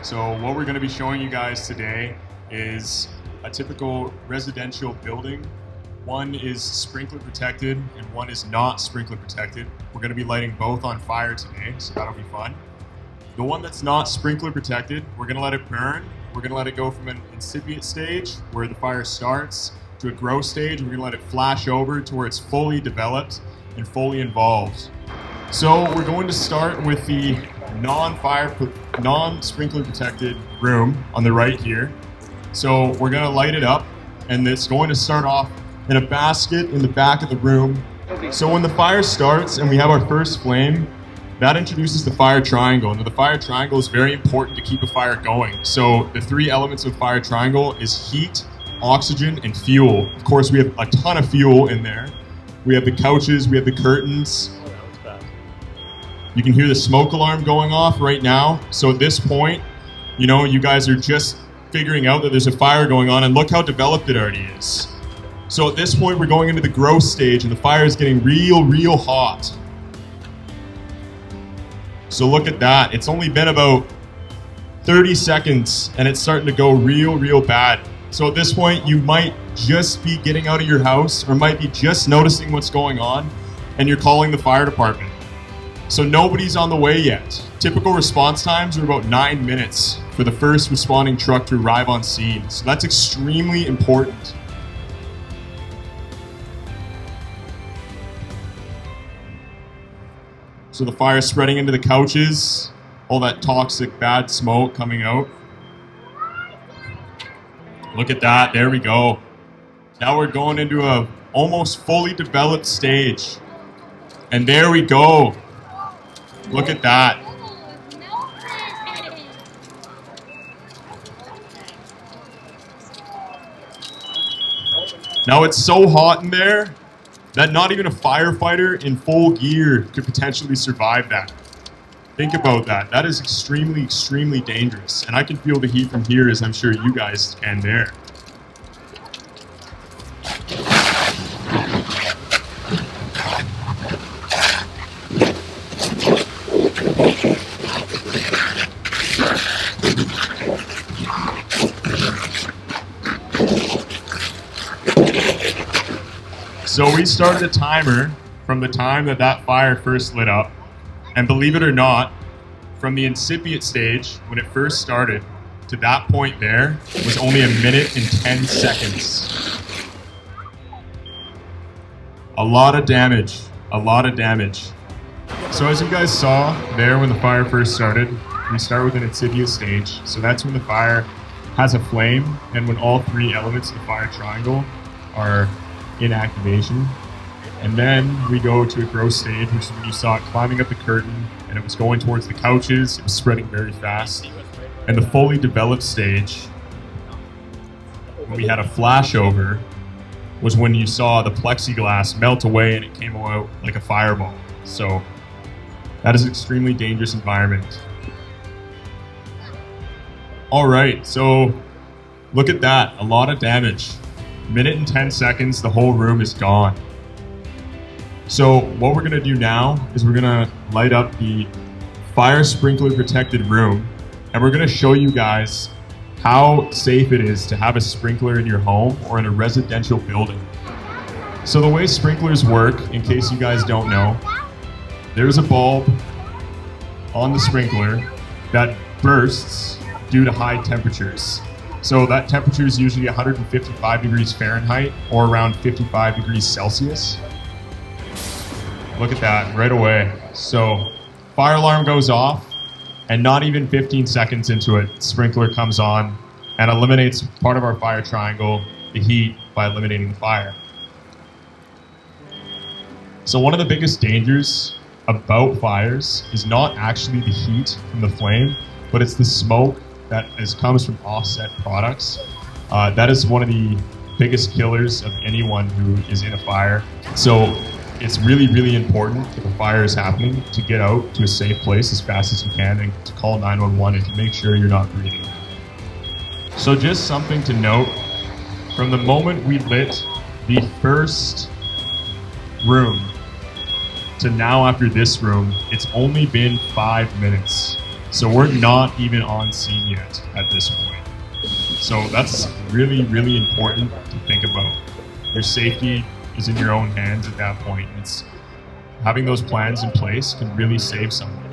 So what we're going to be showing you guys today is a typical residential building. One is sprinkler protected and one is not sprinkler protected. We're going to be lighting both on fire today, so that'll be fun. The one that's not sprinkler protected, we're going to let it burn. We're going to let it go from an incipient stage where the fire starts to a growth stage. We're going to let it flash over to where it's fully developed and fully involved. So we're going to start with the non-sprinkler protected room on the right here. So we're going to light it up, and it's going to start off in a basket in the back of the room. So when the fire starts and we have our first flame, that introduces the fire triangle. Now the fire triangle is very important to keep a fire going. So the three elements of fire triangle is heat, oxygen, and fuel. Of course, we have a ton of fuel in there. We have the couches, we have the curtains. You can hear the smoke alarm going off right now. So at this point, you guys are just figuring out that there's a fire going on, and look how developed it already is. So at this point, we're going into the growth stage, and the fire is getting real hot. So look at that. It's only been about 30 seconds, and it's starting to go real bad. So at this point, you might just be getting out of your house, or might be just noticing what's going on, and you're calling the fire department. So nobody's on the way yet. Typical response times are about 9 minutes for the first responding truck to arrive on scene. So that's extremely important. So the fire is spreading into the couches, all that toxic bad smoke coming out. Look at that, there we go. Now we're going into a almost fully developed stage. And there we go. Look at that. Now it's so hot in there that not even a firefighter in full gear could potentially survive that. Think about that. That is extremely dangerous. And I can feel the heat from here, as I'm sure you guys can there. So we started a timer from the time that fire first lit up, and believe it or not, from the incipient stage, when it first started, to that point there, was only 1 minute and 10 seconds. A lot of damage. So as you guys saw there when the fire first started, we start with an incipient stage. So that's when the fire has a flame, and when all three elements of the fire triangle are in activation. And then we go to a growth stage, which is when you saw it climbing up the curtain, and it was going towards the couches. It was spreading very fast. And the fully developed stage, when we had a flashover, was when you saw the plexiglass melt away and it came out like a fireball. So that is an extremely dangerous environment. All right, so look at that, a lot of damage. 1 minute and 10 seconds, the whole room is gone. So what we're gonna do now is we're gonna light up the fire sprinkler protected room, and we're gonna show you guys how safe it is to have a sprinkler in your home or in a residential building. So the way sprinklers work, in case you guys don't know, there's a bulb on the sprinkler that bursts due to high temperatures. So that temperature is usually 155 degrees Fahrenheit or around 55 degrees Celsius. Look at that right away. So fire alarm goes off, and not even 15 seconds into it, sprinkler comes on and eliminates part of our fire triangle, the heat, by eliminating the fire. So one of the biggest dangers about fires is not actually the heat from the flame, but it's the smoke that comes from offset products. That is one of the biggest killers of anyone who is in a fire. So it's really important if a fire is happening to get out to a safe place as fast as you can and to call 911 and to make sure you're not breathing. So just something to note, from the moment we lit the first room to now after this room, it's only been 5 minutes. So we're not even on scene yet at this point. So that's really, really important to think about. Your safety is in your own hands at that point. It's having those plans in place can really save someone.